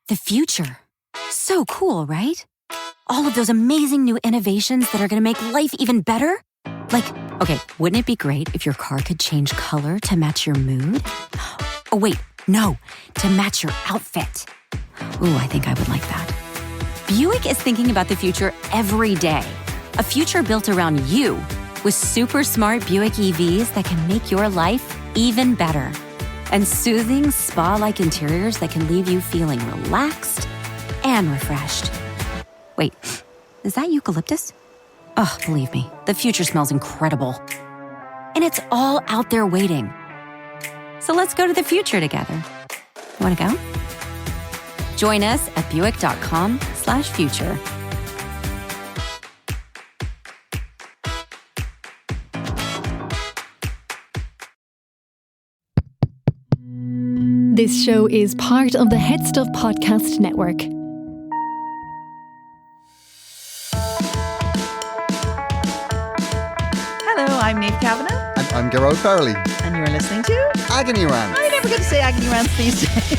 The future. So cool, right? All of those amazing new innovations that are going to make life even better. Like, okay, wouldn't it be great if your car could change color to match your mood? Oh, wait, no, to match your outfit. Ooh, I think I would like that. Buick is thinking about the future every day. A future built around you with super smart Buick EVs that can make your life even better. And soothing spa-like interiors that can leave you feeling relaxed and refreshed. Wait, is that eucalyptus? Oh, believe me, the future smells incredible. And it's all out there waiting. So let's go to the future together. Want to go? Join us at Buick.com/future. This show is part of the Head Stuff Podcast Network. Hello, I'm Niamh Kavanagh. And I'm Gearoid. And you're listening to Agony Rants. I never get to say agony rants these days.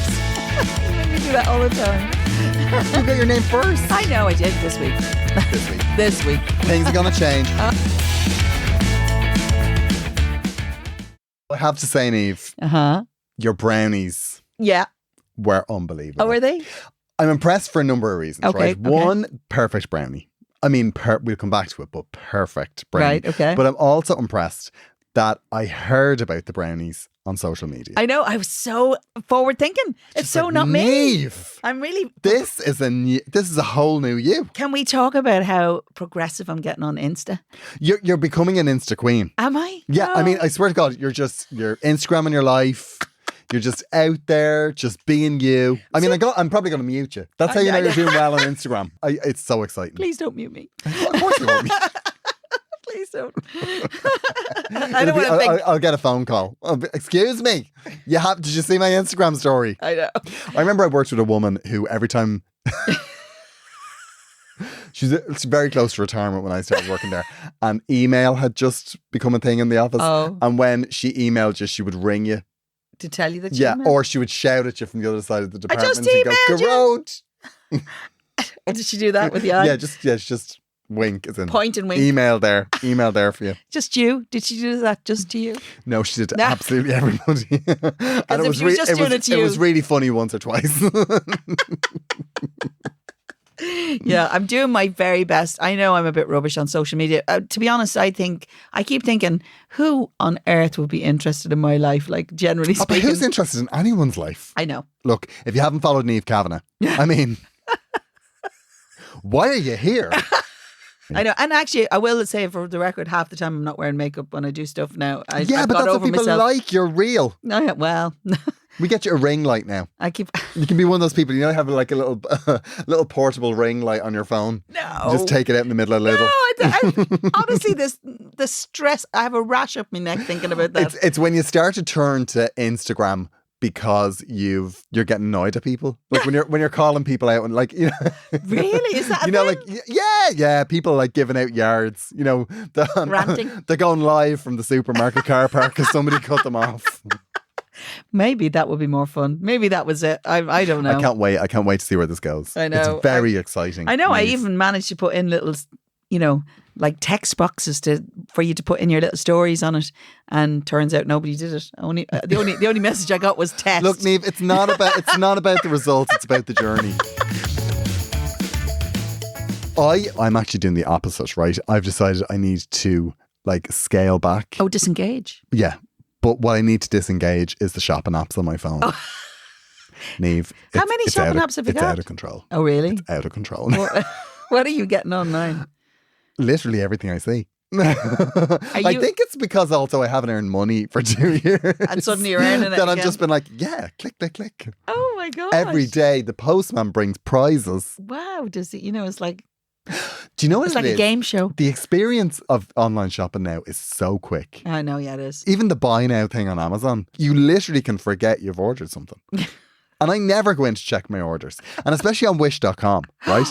You make me do that all the time. You got your name first. I know, I did this week. This week. This week. Things are going to change. I have to say, Niamh, your brownies Yeah. were unbelievable. Oh, were they? I'm impressed for a number of reasons, Okay, right? okay. One, perfect brownie. I mean, we'll come back to it, but perfect brownie. Right, okay. But I'm also impressed that I heard about the brownies on social media. I know, I was so forward thinking. It's Just so like, not me. Niamh, I'm really... this is a whole new you. Can we talk about how progressive I'm getting on Insta? You're becoming an Insta queen. Am I? Yeah, I No. mean, I swear to God, you're Instagramming your life. You're just out there, just being you. I mean, I'm probably going to mute you. That's how you know you're doing well on Instagram. It's so exciting. Please don't mute me. Of course you won't. Please don't. I don't want to think... I'll get a phone call. Excuse me. Did you see my Instagram story? I know. I remember I worked with a woman who every time... She's very close to retirement when I started working there. And email had just become a thing in the office. Oh. And when she emailed you, she would ring you. To tell you that you Yeah, emailed? or she would shout at you from the other side of the department. just and go, emailed you. Gearoid. Did she do that with the eye? Yeah, just wink. As in, Point and wink. Email there for you. Just you? Did she do that just to you? No, she did No. absolutely everybody. And if she was just doing it to you- was really funny once or twice. Yeah, I'm doing my very best. I know I'm a bit rubbish on social media. To be honest, I keep thinking, who on earth would be interested in my life? Like, generally But speaking. who's interested in anyone's life? I know. Look, if you haven't followed Niamh Kavanagh, I mean, why are you here? I know. And actually, I will say for the record, half the time I'm not wearing makeup when I do stuff now. I've But got that's over what people myself. like. You're real. No, yeah, well, We get you a ring light now. I keep... You can be one of those people, have like a little portable ring light on your phone. No. You just take it out in the middle of Lidl. No, honestly, the stress, I have a rash up my neck thinking about that. It's when you start to turn to Instagram because you're getting annoyed at people. Like when you're calling people out and like, Really? Is that a thing? like, yeah, people like giving out yards, Ranting. They're going live from the supermarket car park because somebody cut them off. Maybe that would be more fun. Maybe that was it. I don't know. I can't wait to see where this goes. I know. It's very exciting. I know. I Niamh. even managed to put in little, like text boxes for you to put in your little stories on it. And turns out nobody did it. The only message I got was test. Look, Niamh, it's not about the results, it's about the journey. I'm actually doing the opposite, right? I've decided I need to like scale back. Oh, disengage. Yeah. But what I need to disengage is the shopping apps on my phone. Oh. Niamh, How many shopping apps have you It's got? out of control. Oh, really? It's out of control. What are you getting online? Literally everything I see. I think it's because also I haven't earned money for 2 years. And suddenly you're earning it Then I've again. just been like, yeah, click, click, click. Oh my God. Every day the postman brings prizes. Wow. Does it, it's like, Do you know what it's it like a is? game show. The experience of online shopping now is so quick. I know, yeah, it is. Even the buy now thing on Amazon, you literally can forget you've ordered something. And I never go in to check my orders. And especially on wish.com, right?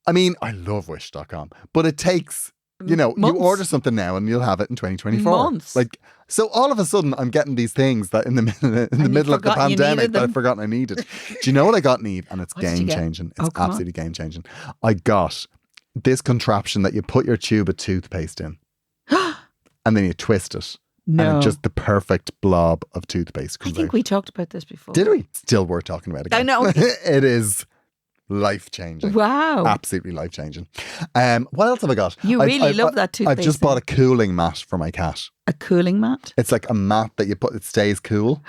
I mean, I love wish.com, but it takes You know, months. you order something now and you'll have it in 2024. Months. Like, so all of a sudden I'm getting these things that in the middle of the forgotten you pandemic needed that I'd them. forgotten I needed. Do you know what I got, Niamh? And it's What did you game get? changing. It's Oh, come on. absolutely game changing. I got this contraption that you put your tube of toothpaste in and then you twist it. No. And just the perfect blob of toothpaste I comes think out. we talked about this before. Did we? Still worth talking about again. I know. It is life changing. Wow. Absolutely life changing. What else have I got? You really love that toothpaste. I've just bought a cooling mat for my cat. A cooling mat? It's like a mat that you put, it stays cool.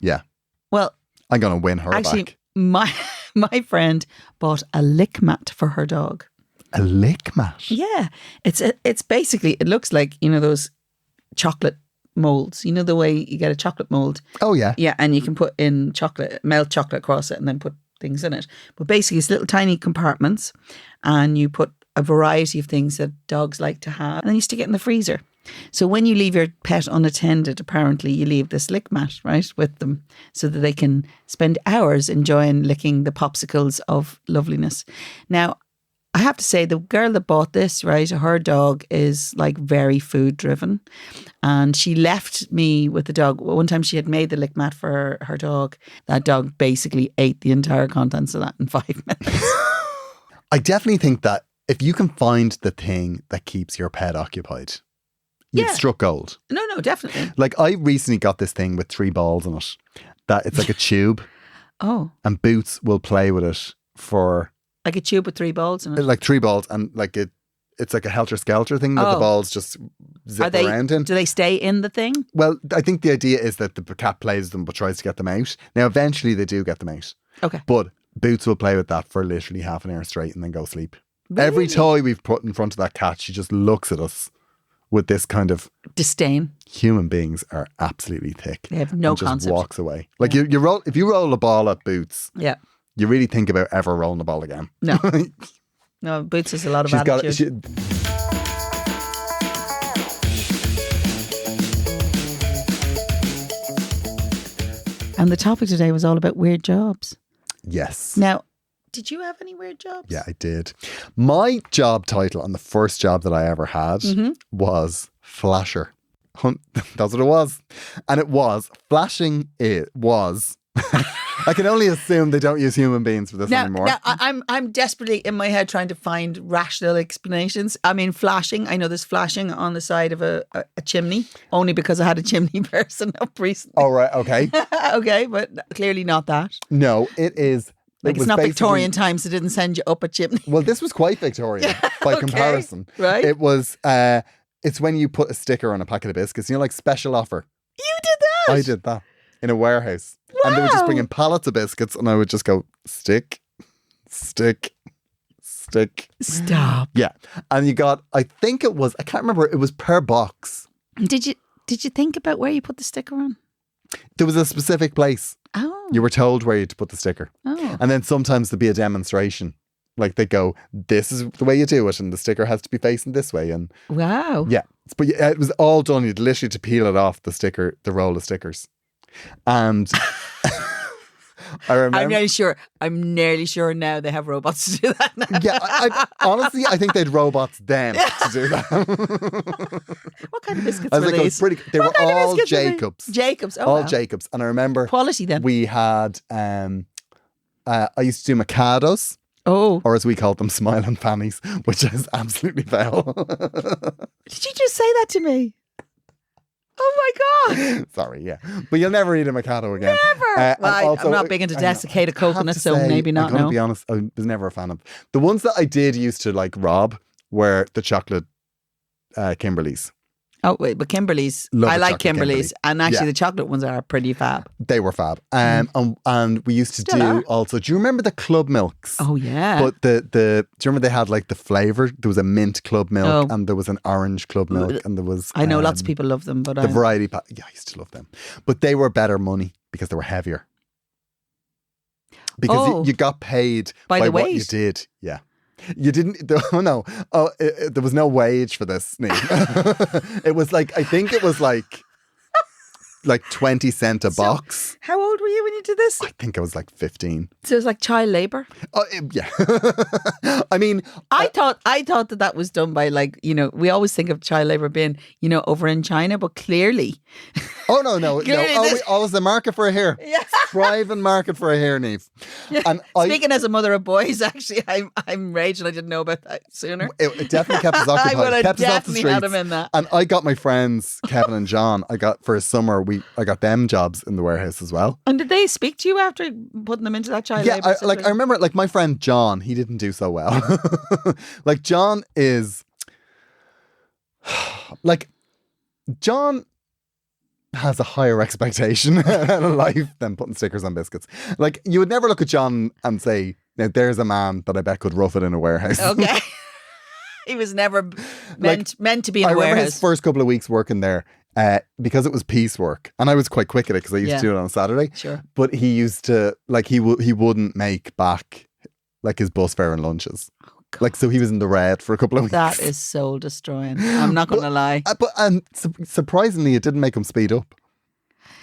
Yeah. Well, I'm going to win her actually, back. my friend bought a lick mat for her dog. A lick mat? Yeah. It's basically, it looks like, you know, those chocolate molds. You know the way you get a chocolate mold? Oh, yeah. Yeah, and you can put in chocolate, melt chocolate across it and then put things in it. But basically it's little tiny compartments and you put a variety of things that dogs like to have and then you stick it in the freezer. So when you leave your pet unattended, apparently you leave this lick mat, right, with them so that they can spend hours enjoying licking the popsicles of loveliness. Now, I have to say, the girl that bought this, right, her dog is like very food driven. And she left me with the dog. One time she had made the lick mat for her dog. That dog basically ate the entire contents of that in 5 minutes. I definitely think that if you can find the thing that keeps your pet occupied, you've Yeah. struck gold. No, definitely. Like I recently got this thing with 3 balls in it. That it's like a tube Oh, and Boots will play with it for like a tube with 3 balls in it. like 3 balls and like it's like a helter-skelter thing that the Oh. balls just zip around in. Do they stay in the thing? Well, I think the idea is that the cat plays them but tries to get them out. Now, eventually they do get them out. Okay. But Boots will play with that for literally half an hour straight and then go sleep. Every Really? toy we've put in front of that cat, she just looks at us with this kind of Disdain. human beings are absolutely thick. They have no and just concept. walks away. Like you roll if you roll a ball at Boots, Yeah. you really think about ever rolling the ball again. No. No, Boots has a lot of She's got attitude. And the topic today was all about weird jobs. Yes. Now, did you have any weird jobs? Yeah, I did. My job title on the first job that I ever had Mm-hmm. was flasher. That's what it was. And it was, flashing it was, I can only assume they don't use human beings for this anymore. Now I'm desperately in my head trying to find rational explanations. I mean, flashing. I know there's flashing on the side of a chimney, only because I had a chimney person up recently. Oh, right, okay. Okay, but clearly not that. No, it is. Like it it's was not basically- Victorian times. They didn't send you up a chimney. Well, this was quite Victorian by okay, comparison. right? It was, it's when you put a sticker on a packet of biscuits, you know, like special offer. You did that. I did that in a warehouse. And they would just bring in pallets of biscuits and I would just go, stick, stick, stick. Stop. Yeah. And you got, I think it was, I can't remember, it was per box. Did you think about where you put the sticker on? There was a specific place. Oh. You were told where you to put the sticker. Oh. And then sometimes there'd be a demonstration. Like they go, this is the way you do it and the sticker has to be facing this way. And Wow. yeah, but yeah, it was all done. You'd literally to peel it off the sticker, the roll of stickers. And I remember. I'm nearly sure now they have robots to do that now. Yeah, I honestly, I think they'd robots then to do that. What kind of biscuits I was were like, these? they were What kind of all biscuits were they? Jacobs. Jacobs. Oh, All wow. Jacobs. And I remember Quality then. we had, I used to do Mikados, Oh. or as we called them, smiling fannies, which is absolutely foul. Did you just say that to me? Oh my God. Sorry, yeah. But you'll never eat a Mikado again. Never. And Well, also, I'm not big into I know, desiccated I have coconut, to so say, maybe not I'm going now. to be honest, I was never a fan of. The ones that I did used to like rob were the chocolate Kimberleys. Oh, wait, but Kimberly's. Love I a like chocolate Kimberly's. Kimberly. And actually, Yeah. the chocolate ones are pretty fab. They were fab. And we used to Still do are. also, do you remember the club milks? Oh, yeah. But do you remember they had like the flavour? There was a mint club milk Oh. and there was an orange club milk and there was I know lots of people love them, but the variety pack. Yeah, I used to love them. But they were better money because they were heavier. Because Oh. you got paid By by the what you weight? did. Yeah. You didn't, oh no. Oh, there was no wage for this, Niamh. It was like, I think it was like like 20 cent a box. How old were you when you did this? I think I was like 15. So it was like child labour. Yeah. I mean, I thought that was done by like, we always think of child labour being, over in China, but clearly. oh no. Clearly Oh, it's the market for a hair. Yeah. Thriving market for a hair, Niamh. And Speaking as a mother of boys, actually, I'm raging. I didn't know about that sooner. It definitely kept us occupied. I would have kept us off the definitely streets. had him in that. And I got my friends, Kevin and John, for a summer, I got them jobs in the warehouse as well. And did they speak to you after putting them into that child Yeah, labour? I remember, like, my friend John, he didn't do so well. Like, John has a higher expectation in life than putting stickers on biscuits. Like, you would never look at John and say, now there's a man that I bet could rough it in a warehouse. Okay. He was never meant to be in a I remember warehouse. his first couple of weeks working there, because it was piecework, and I was quite quick at it because I used to do it on a Saturday. Sure. But he used to, like, he wouldn't make back like his bus fare and lunches. Like, so he was in the red for a couple of weeks. That is soul destroying. I'm not going to lie. Surprisingly, it didn't make him speed up.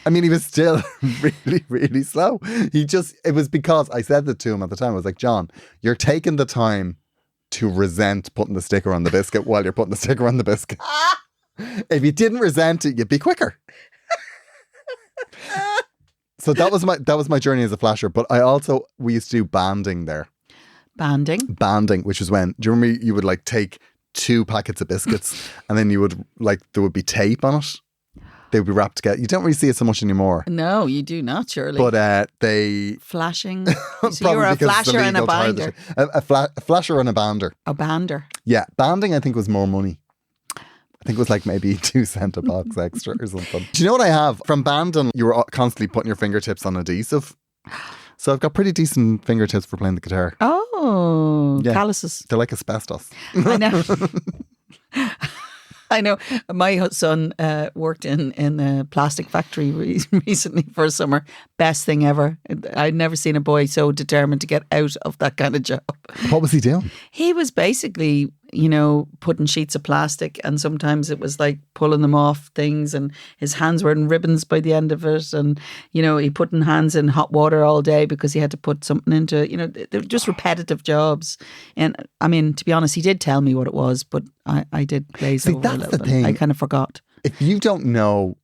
I mean, he was still really, really slow. It was because I said that to him at the time. I was like, John, you're taking the time to resent putting the sticker on the biscuit while you're putting the sticker on the biscuit. If you didn't resent it, you'd be quicker. So that was my journey as a flasher. But we used to do banding there. Banding, which was when, do you remember you would like take 2 packets of biscuits and then you would there would be tape on it. They would be wrapped together. You don't really see it so much anymore. No, you do not, surely. But they... Flashing. So you were a flasher and a binder. A flasher and a bander. A bander. Yeah. Banding, I think, was more money. I think it was like maybe 2 cent a box extra or something. Do you know what I have? From banding, you were constantly putting your fingertips on adhesive. So I've got pretty decent fingertips for playing the guitar. Oh, yeah. Calluses. They're like asbestos. I know. I know. My son worked in a plastic factory recently for a summer. Best thing ever. I'd never seen a boy so determined to get out of that kind of job. What was he doing? He was basically, putting sheets of plastic, and sometimes it was like pulling them off things, and his hands were in ribbons by the end of it. And, he put in hands in hot water all day because he had to put something into, they're just repetitive jobs. And I mean, to be honest, he did tell me what it was, but I did glaze over a little bit. Thing. I kind of forgot. If you don't know,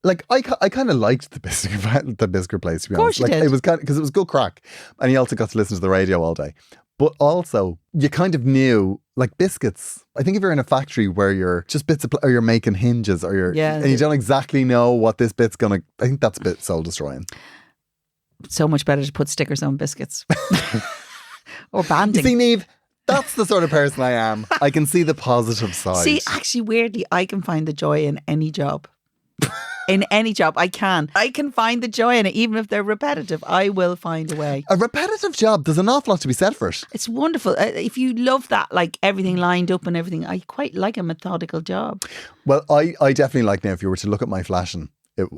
like, I kind of liked the biscuit place, to be honest. Of course you did. It was because it was good crack, and you also got to listen to the radio all day. But also, you kind of knew, like, biscuits. I think if you're in a factory where you're just or you're making hinges, or and you don't exactly know what this bit's gonna. I think that's a bit soul destroying. So much better to put stickers on biscuits or banding. You see, Niamh, that's the sort of person I am. I can see the positive side. See, actually, weirdly, I can find the joy in any job. In any job, I can find the joy in it, even if they're repetitive. I will find a way. A repetitive job, there's an awful lot to be said for it. It's wonderful. If you love that, like everything lined up and everything, I quite like a methodical job. Well, I definitely like now, if you were to look at my flashing, it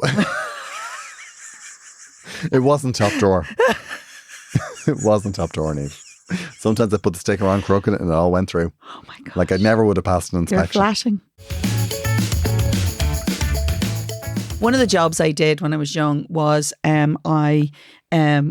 wasn't top drawer. It wasn't top drawer, Niamh. Sometimes I put the sticker on crooked and it all went through. Oh my God. Like I never would have passed an inspection. You're flashing. One of the jobs I did when I was young was I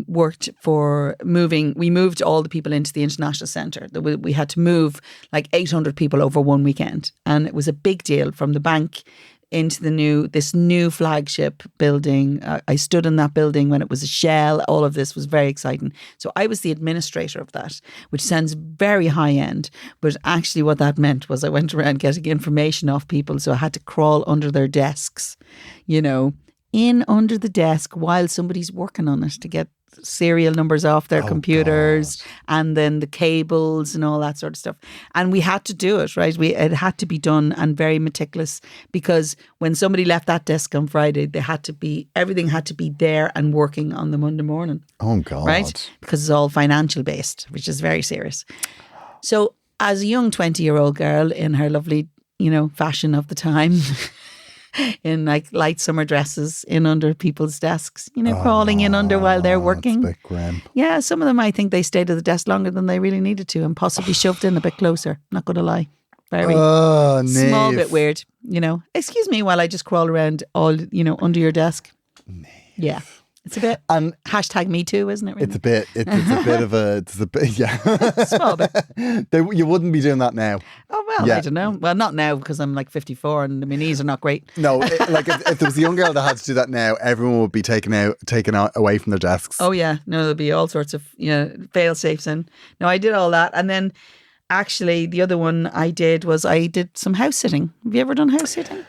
worked for we moved all the people into the International Centre. We had to move like 800 people over one weekend. And it was a big deal from the bank into this new flagship building. I stood in that building when it was a shell. All of this was very exciting. So I was the administrator of that, which sounds very high end. But actually what that meant was I went around getting information off people. So I had to crawl under their desks, in under the desk while somebody's working on it to get serial numbers off their computers, God. And then the cables and all that sort of stuff. And we had to do it, right? It had to be done and very meticulous, because when somebody left that desk on Friday, everything had to be there and working on the Monday morning. Oh God. Right? Because it's all financial based, which is very serious. So as a young 20-year-old girl in her lovely, fashion of the time, in like light summer dresses in under people's desks, crawling in under while they're working. That's a bit grim. Yeah, some of them I think they stayed at the desk longer than they really needed to and possibly shoved in a bit closer. Not going to lie. Very Oh, small Niamh. bit weird, Excuse me while I just crawl around all, under your desk. Yeah. It's a bit And hashtag me too, isn't it? Really? it's a bit yeah. Small bit. You wouldn't be doing that now. Oh, well, Yeah. I don't know. Well, not now because I'm like 54 and my knees are not great. No, like if there was a young girl that had to do that now, everyone would be taken out away from their desks. Oh, yeah. No, there'll be all sorts of, fail safes. And no, I did all that. And then actually the other one I did was I did some house sitting. Have you ever done house sitting?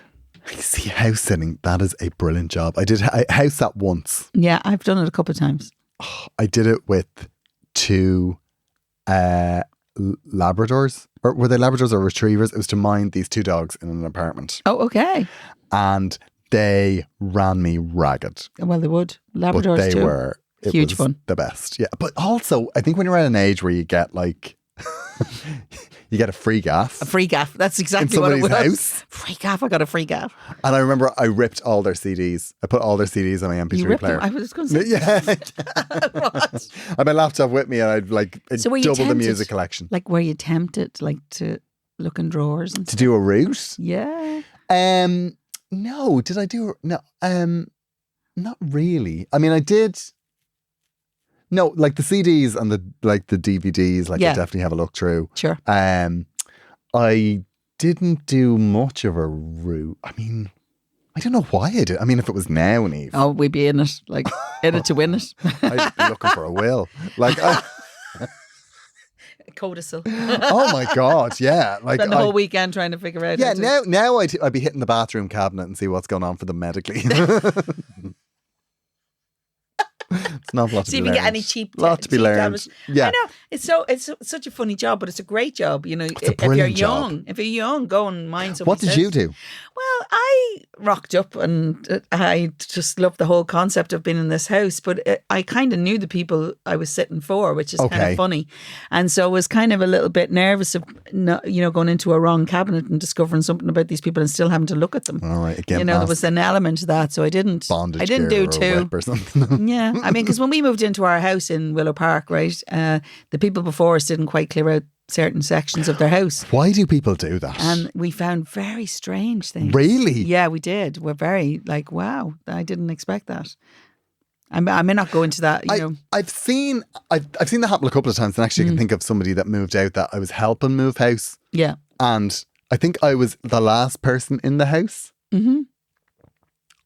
See, house sitting, that is a brilliant job. I house sat once. Yeah, I've done it a couple of times. I did it with 2 Labradors. Or were they Labradors or Retrievers? It was to mind these 2 dogs in an apartment. Oh, okay. And they ran me ragged. Well, they would. Labradors But they too. were Huge was fun. the best. Yeah. But also, I think when you're at an age where you get like, you get a free gaff. A free gaff. That's exactly in what it was. somebody's house. Free gaff. I got a free gaff. And I remember I ripped all their CDs. I put all their CDs on my MP3 You ripped player. them. I was going to say. Yeah. What? I had my laptop with me and I'd like So were you double the tempted? music collection. Like, were you tempted, like, to look in drawers and To stuff? do a route? Yeah. No, did I do no not really. I mean I did. No, like the CDs and the DVDs, like Yeah. I definitely have a look through. Sure. I didn't do much of a route. I mean, I don't know why I did. I mean, if it was now, Niamh, Oh, we'd be in it. Like, in it to win it. I'd be looking for a will. Like, Codicil. oh my God, yeah. Like, Spend the whole weekend trying to figure out. yeah. how to- Now I'd be hitting the bathroom cabinet and see what's going on for them medically. It's not a lot to See be if you get learned. any cheap. Lot to be cheap learned. tablets. Yeah. I know it's such a funny job, but it's a great job. a If you're brilliant job. young, go and mind something. What did you do? Well, I rocked up and I just loved the whole concept of being in this house. But I kind of knew the people I was sitting for, which is kind Okay. of funny. And so I was kind of a little bit nervous of, going into a wrong cabinet and discovering something about these people and still having to look at them. All right, again, There was an element to that. So I didn't. bondage I didn't gear do or two. whip or something. Yeah, I mean, because when we moved into our house in Willow Park, right, the people before us didn't quite clear out certain sections of their house. Why do people do that? And we found very strange things. Really? Yeah, we did. We're very like, wow, I didn't expect that. I may not go into that, I've seen that happen a couple of times, and actually I can think of somebody that moved out that I was helping move house, Yeah. and I think I was the last person in the house. Mm-hmm.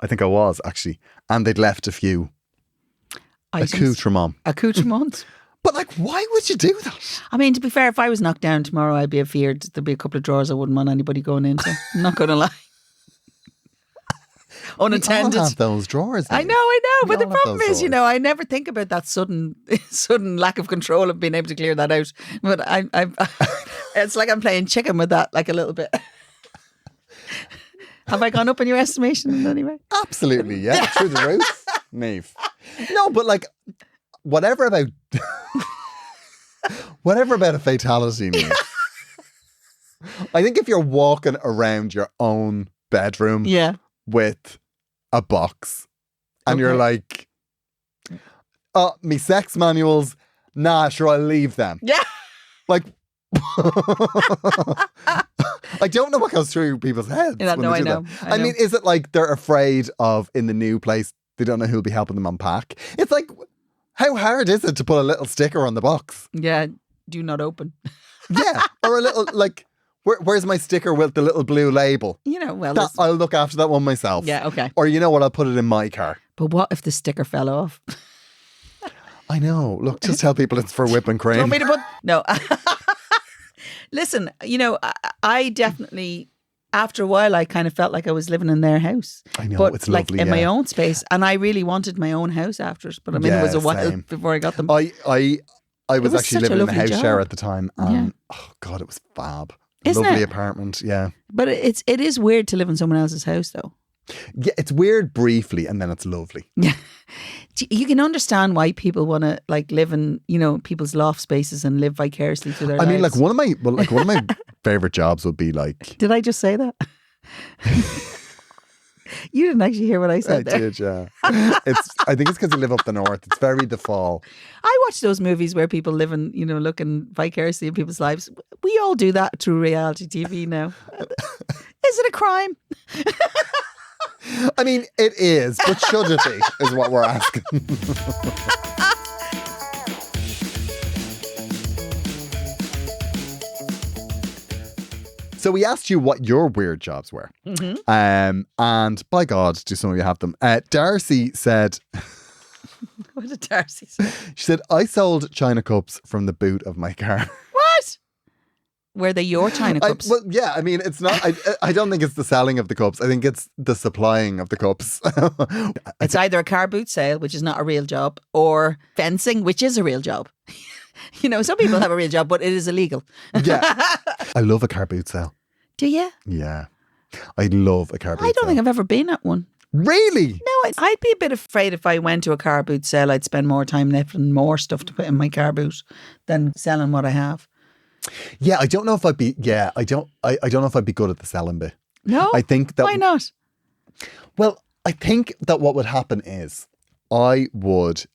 I think I was actually, and they'd left a few accoutrements. Accoutrements. But like, why would you do that? I mean, to be fair, if I was knocked down tomorrow, I'd be afeared. There'd be a couple of drawers I wouldn't want anybody going into. I'm not going to lie. Unattended. We all have those drawers. I Niamh. know. We But the all have problem those is, drawers. I never think about that sudden lack of control of being able to clear that out. But I it's like I'm playing chicken with that, like a little bit. Have I gone up in your estimation in any way? Absolutely, yeah, through the roof, Niamh. No, but like, whatever about a fatality, Niamh. I think if you're walking around your own bedroom Yeah. with a box and you're Okay. like, oh, me sex manuals, nah, sure, I'll leave them. Yeah. Like, I don't know what goes through people's heads. Yeah, when no, they I do know. that. I I mean, is it like they're afraid of in the new place, they don't know who'll be helping them unpack? It's like, how hard is it to put a little sticker on the box? Yeah. Do not open. Yeah. Or a little, like, where's my sticker with the little blue label? Well, That, listen. I'll look after that one myself. Yeah, okay. Or you know what? I'll put it in my car. But what if the sticker fell off? I know. Look, just tell people it's for whipping Do you cream. want me to put... No. Listen, I definitely, after a while, I kind of felt like I was living in their house. I know, but it's like lovely, in my yeah. own space. And I really wanted my own house after it. But I mean, it was a Yeah, while same. before I got them. I was was actually such a living in a lovely house share job. at the time, and oh god, it was fab. Isn't Lovely it? apartment, yeah. But it is weird to live in someone else's house, though. Yeah, it's weird briefly, and then it's lovely. Yeah. You can understand why people want to like live in, people's loft spaces and live vicariously through their I mean, lives. like one of my favorite jobs would be like, Did I just say that? You didn't actually hear what I I said there. did, yeah. I think it's because you live up the north. It's very the fall. I watch those movies where people live in, looking vicariously in people's lives. We all do that through reality TV now. Is it a crime? I mean, it is, but should it be, is what we're asking. So we asked you what your weird jobs were. And by God, do some of you have them? Darcy said... What did Darcy say? She said, I sold china cups from the boot of my car. What? Were they your china cups? Well, yeah, I mean, it's not... I don't think it's the selling of the cups. I think it's the supplying of the cups. It's either a car boot sale, which is not a real job, or fencing, which is a real job. Some people have a real job, but it is illegal. Yeah. I love a car boot sale. Do you? Yeah. I love a car boot sale. I don't think I've ever been at one. Really? No, I'd be a bit afraid if I went to a car boot sale, I'd spend more time lifting more stuff to put in my car boot than selling what I have. Yeah, I don't know if I'd be... Yeah, I don't know if I'd be good at the selling bit. No? I think that... Why not? Well, I think that what would happen is I would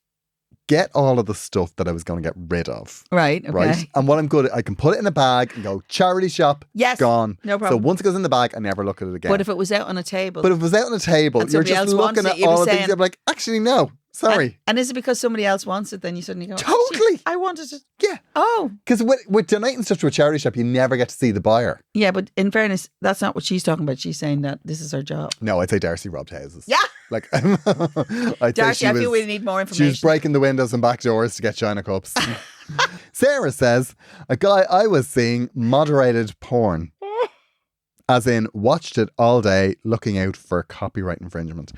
get all of the stuff that I was going to get rid of. Right, okay. Right? And what I'm good at, I can put it in a bag and go, charity shop, Yes, gone. no problem. So once it goes in the bag, I never look at it again. But if it was out on a table. But if it was out on a table, And you're somebody just else wants looking it, at you'd be all the saying- things, you're like, actually, no, sorry. And is it because somebody else wants it, then you suddenly go, Totally. "Actually, I wanted it. Yeah. Oh. Because with donating stuff to a charity shop, you never get to see the buyer. Yeah, but in fairness, that's not what she's talking about. She's saying that this is her job. No, I'd say Darcy robbed houses. Yeah. Like, I'd Darcy, say I feel we need more she information. was breaking the windows and back doors to get china cups. Sarah says, a guy I was seeing moderated porn. As in, watched it all day looking out for copyright infringement.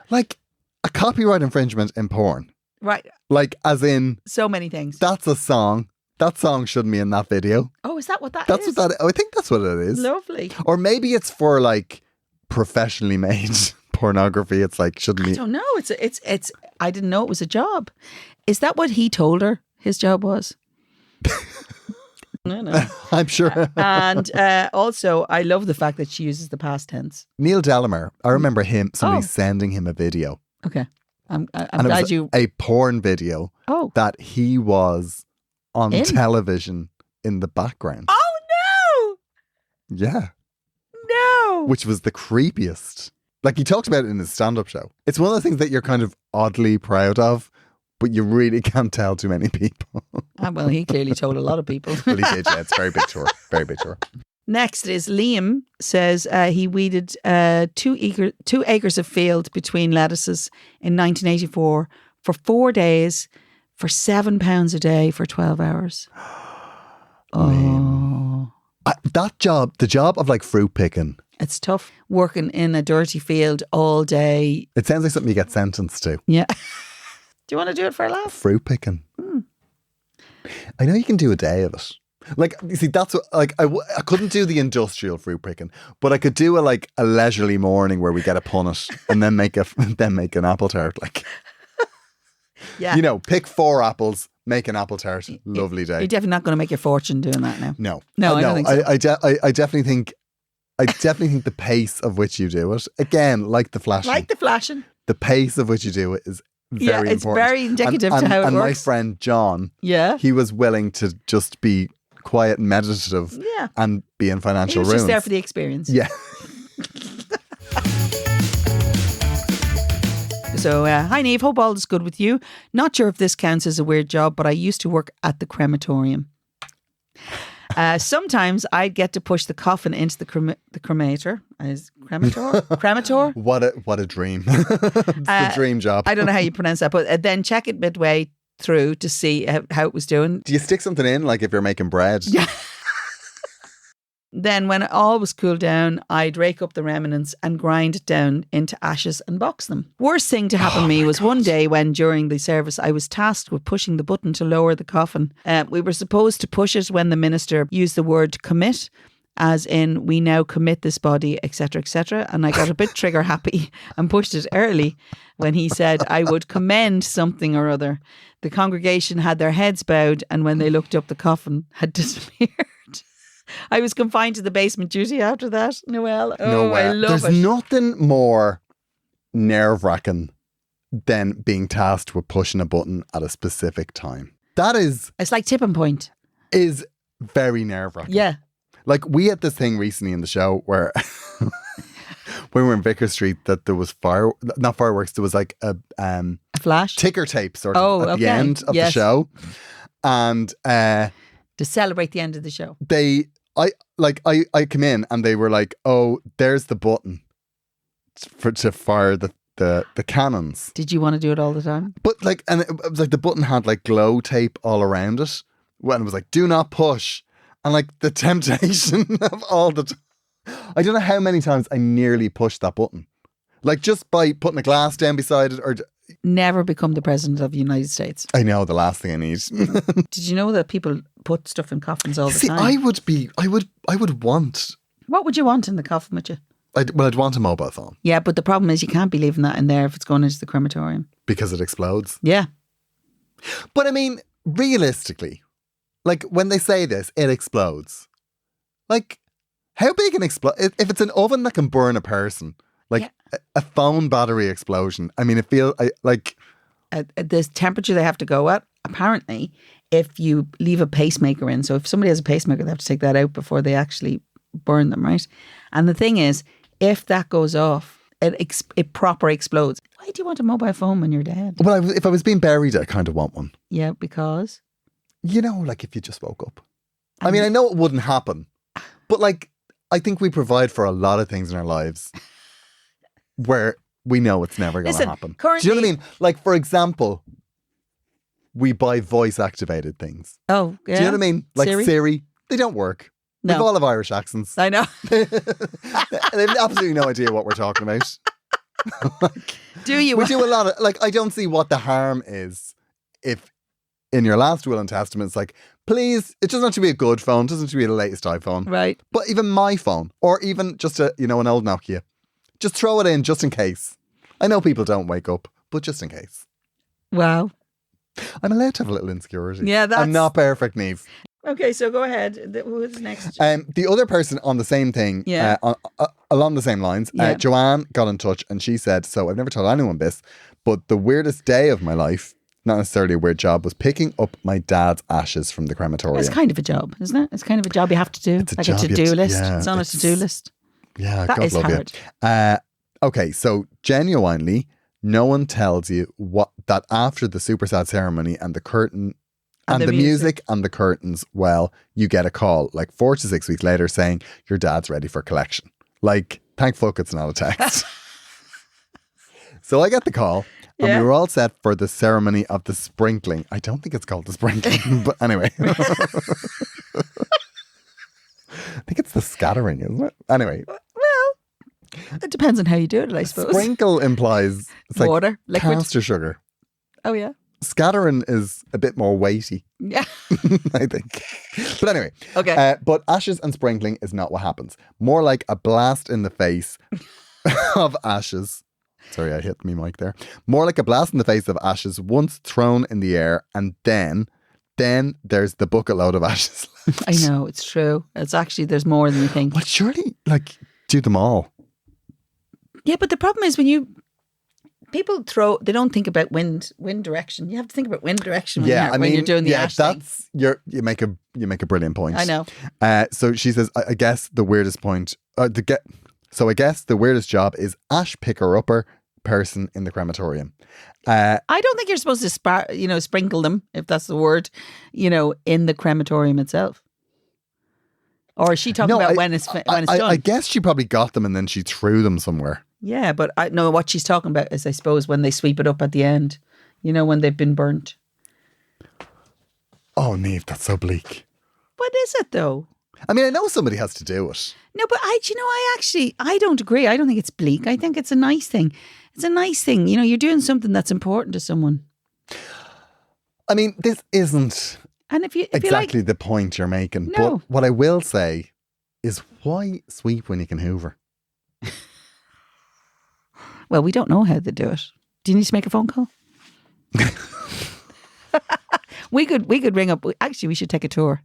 Like, a copyright infringement in porn. Right. Like, as in, So many things. that's a song. That song shouldn't be in that video. Oh, is that what that That's is? what that I think that's what it is. Lovely. Or maybe it's for like professionally made pornography. It's like, shouldn't I be. don't know. It's. I didn't know it was a job. Is that what he told her his job was? No. I'm sure. And also, I love the fact that she uses the past tense. Neil Delamere, I remember somebody Oh. sending him a video. Okay. I'm And glad it was you. a porn video Oh. that he was on In? television in the background. Oh, Yeah. no. Which was the creepiest. Like, he talks about it in his stand-up show. It's one of the things that you're kind of oddly proud of, but you really can't tell too many people. Well, he clearly told a lot of people. Well, he did, yeah. It's a very big tour. Very big tour. Next is Liam says he weeded 2 acres of field between lettuces in 1984 for 4 days for £7 a day for 12 hours. Oh. That job, the job of like fruit picking, It's tough working in a dirty field all day. it sounds like something you get sentenced to. Yeah. Do you want to do it for a laugh? Fruit picking. I know you can do a day of it. Like, you see, that's what, like, I couldn't do the industrial fruit picking, but I could do a leisurely morning where we get a punnet and then make an apple tart. Like, Yeah. you know, pick 4 apples, make an apple tart. Lovely day. You're definitely not going to make your fortune doing that now. No, No, I don't think so. I definitely think the pace of which you do it, again, like the flashing, Like the flashing. the pace of which you do it is very Yeah, it's important. very indicative to and, how it and my works. friend John, Yeah. he was willing to just be quiet and meditative Yeah. and be in He financial was ruins. just there for the experience. Yeah. So, hi Niamh, hope all is good with you. Not sure if this counts as a weird job, but I used to work at the crematorium. Sometimes I'd get to push the coffin into the cremator. Is cremator? Cremator? What a dream. It's the dream job. I don't know how you pronounce that, but then check it midway through to see how it was doing. Do you stick something in, like if you're making bread? Yeah. Then when it all was cooled down, I'd rake up the remnants and grind it down into ashes and box them. Worst thing to happen to me was one day when during the service I was tasked with pushing the button to lower the coffin. We were supposed to push it when the minister used the word commit, as in we now commit this body, etc., etc. And I got a bit trigger happy and pushed it early when he said I would commend something or other. The congregation had their heads bowed, and when they looked up, the coffin had disappeared. I was confined to the basement duty after that, Noelle. Oh, I love There's it. nothing more nerve-wracking than being tasked with pushing a button at a specific time. That is It's like tipping point. very nerve-wracking. Yeah. Like, we had this thing recently in the show where when we were in Vicar Street that there was not fireworks, there was like a A flash. ticker tape sort of at the end of the show. And To celebrate the end of the show. I come in and they were like, oh, there's the button to fire the cannons. Did you want to do it all the time? But like, and it was like the button had like glow tape all around it. When it was like, do not push. And like the temptation of all the I don't know how many times I nearly pushed that button. Like just by putting a glass down beside it or... Never become the president of the United States. I know, the last thing I need. Did you know that people put stuff in coffins all the See, time? I would want... What would you want in the coffin with you? I'd want a mobile phone. Yeah, but the problem is you can't be leaving that in there if it's going into the crematorium. Because it explodes. Yeah. But I mean, realistically, like when they say this, it explodes. Like, how big an explode? If it's an oven that can burn a person, like a phone battery explosion. I mean, it feels like the temperature they have to go at. Apparently, if you leave a pacemaker in, so if somebody has a pacemaker, they have to take that out before they actually burn them, right? And the thing is, if that goes off, it proper explodes. Why do you want a mobile phone when you're dead? Well, if I was being buried, I kind of want one. Yeah, because you know, like if you just woke up. I mean, I know it wouldn't happen, but like I think we provide for a lot of things in our lives where we know it's never going to happen. Do you know what I mean? Like, for example, we buy voice activated things. Oh, yeah. Do you know what I mean? Like Siri, they don't work. No. We've all have Irish accents. I know. They have absolutely no idea what we're talking about. Do you? We do a lot of, like, I don't see what the harm is if in your last will and testament it's like, please, it doesn't have to be a good phone, it doesn't have to be the latest iPhone. Right. But even my phone, or even just an old Nokia, just throw it in just in case. I know people don't wake up, but just in case. Wow. I'm allowed to have a little insecurity. Yeah, I'm not perfect, Niamh. Okay, so go ahead. Who's next? The other person on the same thing, along the same lines, Joanne got in touch and she said, so I've never told anyone this, but the weirdest day of my life, not necessarily a weird job, was picking up my dad's ashes from the crematorium. It's kind of a job, isn't it? It's kind of a job you have to do. It's a to-do list. Yeah, it's on a to-do list. Yeah, that God is love hard. You. Okay, so genuinely, no one tells you that after the super sad ceremony and the curtain and the music and the curtains, well, you get a call like 4 to 6 weeks later saying your dad's ready for collection. Like, thank fuck it's not a text. So I get the call and we were all set for the ceremony of the sprinkling. I don't think it's called the sprinkling, but anyway. I think it's the scattering, isn't it? Anyway. Well, it depends on how you do it, I suppose. Sprinkle implies it's water, like liquid. caster sugar. Oh, yeah. Scattering is a bit more weighty. Yeah. I think. But anyway. Okay. But ashes and sprinkling is not what happens. More like a blast in the face of ashes. Sorry, I hit me mic there. More like a blast in the face of ashes once thrown in the air, and then there's the bucket load of ashes left. I know, it's true. It's actually, there's more than you think. But surely, like, do them all. Yeah, but the problem is when people they don't think about wind direction. You have to think about wind direction when you're doing the ash thing. You make a brilliant point. I know. So she says, I guess the weirdest point, so I guess the weirdest job is ash picker-upper person in the crematorium. I don't think you're supposed to sprinkle them, if that's the word, in the crematorium itself. Or is she talking about when it's done? I guess she probably got them and then she threw them somewhere. Yeah, but I know what she's talking about is, I suppose, when they sweep it up at the end, when they've been burnt. Oh, Niamh, that's so bleak. What is it though? I mean, I know somebody has to do it. No, but I don't agree. I don't think it's bleak. I think it's a nice thing. It's a nice thing. You're doing something that's important to someone. I mean, this isn't exactly the point you're making. No. But what I will say is, why sweep when you can hoover? Well, we don't know how to do it. Do you need to make a phone call? We could ring up. Actually, we should take a tour.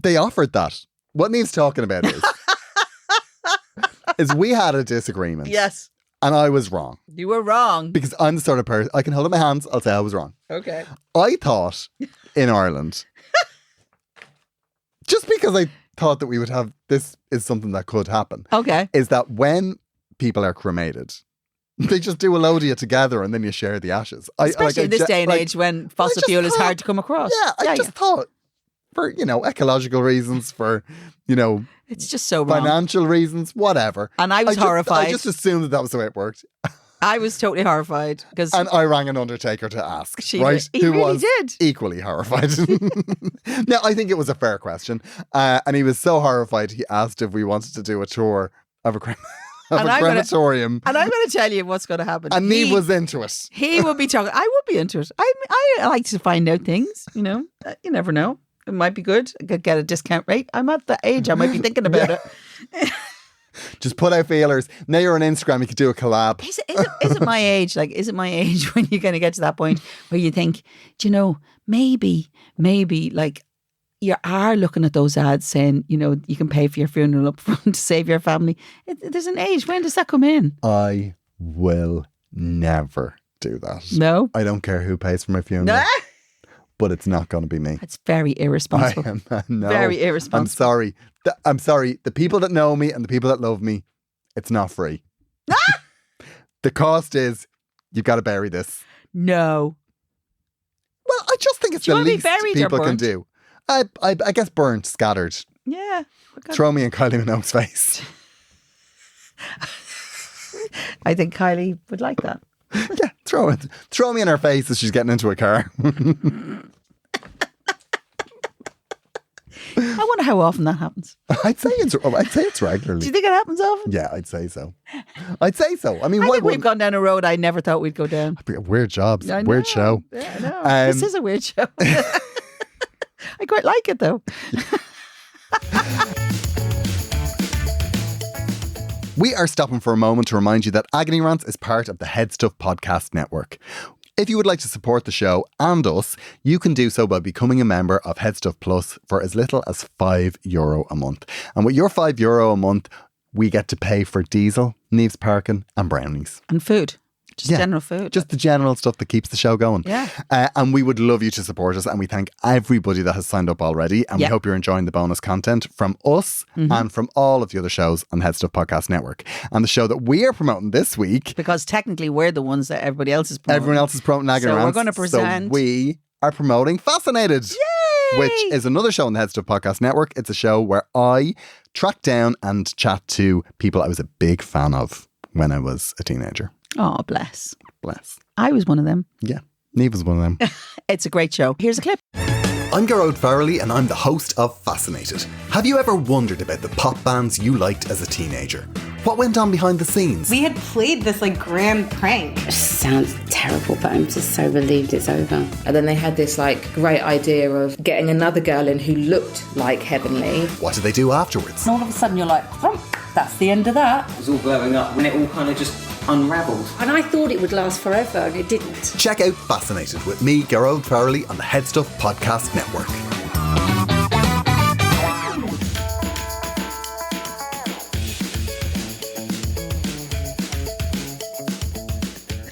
They offered that. What Niamh's talking about is we had a disagreement. Yes. And I was wrong. You were wrong. Because I'm the sort of person, I can hold up my hands, I'll say I was wrong. Okay. I thought in Ireland, just because I thought that we would have, this is something that could happen. Okay. Is that when people are cremated, they just do a load of you together and then you share the ashes. Especially in this day and age when fossil fuel is hard to come across. Yeah, I just thought for, ecological reasons, for, it's just so wrong. Financial reasons, whatever. And I was horrified. I just assumed that was the way it worked. I was totally horrified. And I rang an undertaker to ask, He who really was did. equally horrified. Now, I think it was a fair question. And he was so horrified, he asked if we wanted to do a tour of a crematorium. And I'm going to tell you what's going to happen. And Niamh was into it. He would be talking. I would be into it. I like to find out things, You never know. It might be good. I could get a discount rate. I'm at the age I might be thinking about it. Just put out feelers. Now you're on Instagram, you could do a collab. Is it my age? Like, is it my age when you're going to get to that point where you think, maybe, like, you are looking at those ads saying, you can pay for your funeral up front to save your family. There's an age. When does that come in? I will never do that. No? I don't care who pays for my funeral. Nah. But it's not going to be me. That's very irresponsible. No, very irresponsible. I'm sorry. I'm sorry. The people that know me and the people that love me, it's not free. The cost is, you've got to bury this. No. Well, I just think it's the least people can do. I guess burnt, scattered. Yeah. Throw me in Kylie Minogue's face. I think Kylie would like that. Yeah, throw me in her face as she's getting into a car. I wonder how often that happens. I'd say it's regularly. Do you think it happens often? Yeah, I'd say so. I mean, I think we've gone down a road I never thought we'd go down. Weird jobs, weird show. Yeah, I know. This is a weird show. I quite like it though. We are stopping for a moment to remind you that Agony Rants is part of the Head Stuff Podcast Network. If you would like to support the show and us, you can do so by becoming a member of Head Stuff Plus for as little as €5 a month. And with your €5 a month, we get to pay for diesel, Niamh's parking and Brownies. And food. Just general food. Just the general stuff that keeps the show going. Yeah. And we would love you to support us. And we thank everybody that has signed up already. And we hope you're enjoying the bonus content from us and from all of the other shows on the Head Stuff Podcast Network. And the show that we are promoting this week. Because technically we're the ones that everybody else is promoting. Everyone else is promoting Agony Rants. So we're going to present. So we are promoting Fascinated. Yay! Which is another show on the Head Stuff Podcast Network. It's a show where I track down and chat to people I was a big fan of when I was a teenager. Oh, bless. Bless. I was one of them. Yeah, Niamh was one of them. It's a great show. Here's a clip. I'm Gearoid and I'm the host of Fascinated. Have you ever wondered about the pop bands you liked as a teenager? What went on behind the scenes? We had played this grand prank. It sounds terrible, but I'm just so relieved it's over. And then they had this great idea of getting another girl in who looked like Heavenly. What did they do afterwards? And all of a sudden you're like, that's the end of that. It was all blowing up when it all kind of just unravelled. And I thought it would last forever, and it didn't. Check out Fascinated with me, Gearoid on the Head Stuff Podcast Network.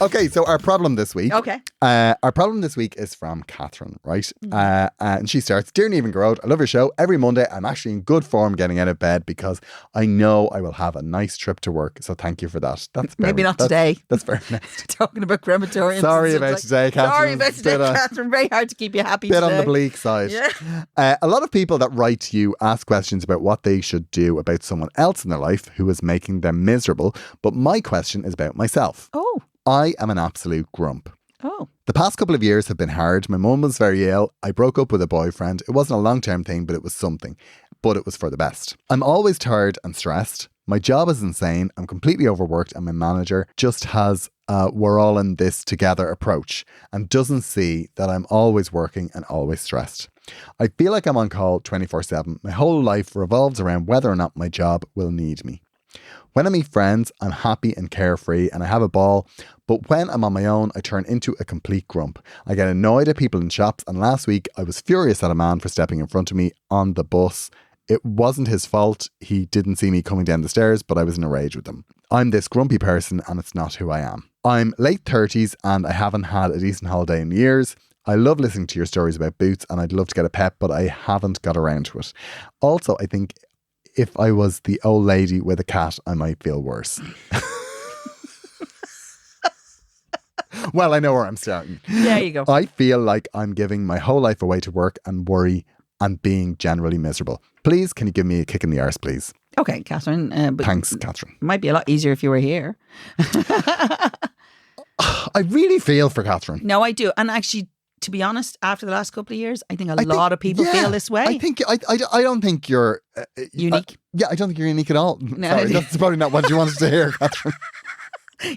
Okay, so our problem this week. Okay. Our problem this week is from Catherine, right? And she starts, Dear Niamh and Gearoid, I love your show. Every Monday, I'm actually in good form getting out of bed because I know I will have a nice trip to work. So thank you for that. Maybe not today. That's very nice. Talking about crematoriums. Sorry about today, Catherine. Sorry about today, Catherine. Very hard to keep you happy bit today. On the bleak side. Yeah. A lot of people that write to you ask questions about what they should do about someone else in their life who is making them miserable. But my question is about myself. Oh. I am an absolute grump. Oh. The past couple of years have been hard. My mum was very ill. I broke up with a boyfriend. It wasn't a long-term thing, but it was something. But it was for the best. I'm always tired and stressed. My job is insane. I'm completely overworked and my manager just has we're all in this together approach and doesn't see that I'm always working and always stressed. I feel like I'm on call 24/7. My whole life revolves around whether or not my job will need me. When I meet friends, I'm happy and carefree and I have a ball. But when I'm on my own, I turn into a complete grump. I get annoyed at people in shops, and last week I was furious at a man for stepping in front of me on the bus. It wasn't his fault. He didn't see me coming down the stairs, but I was in a rage with him. I'm this grumpy person and it's not who I am. I'm late 30s and I haven't had a decent holiday in years. I love listening to your stories about boots and I'd love to get a pet, but I haven't got around to it. Also, I think if I was the old lady with a cat, I might feel worse. Well, I know where I'm starting. There you go. I feel like I'm giving my whole life away to work and worry and being generally miserable. Please, can you give me a kick in the arse, please? Okay, Catherine. But Thanks, Catherine. it might be a lot easier if you were here. I really feel for Catherine. No, I do. And actually, to be honest, after the last couple of years, I think a lot of people feel this way. I don't think you're Unique. I don't think you're unique at all. No. Sorry, that's probably not what you wanted to hear, Catherine.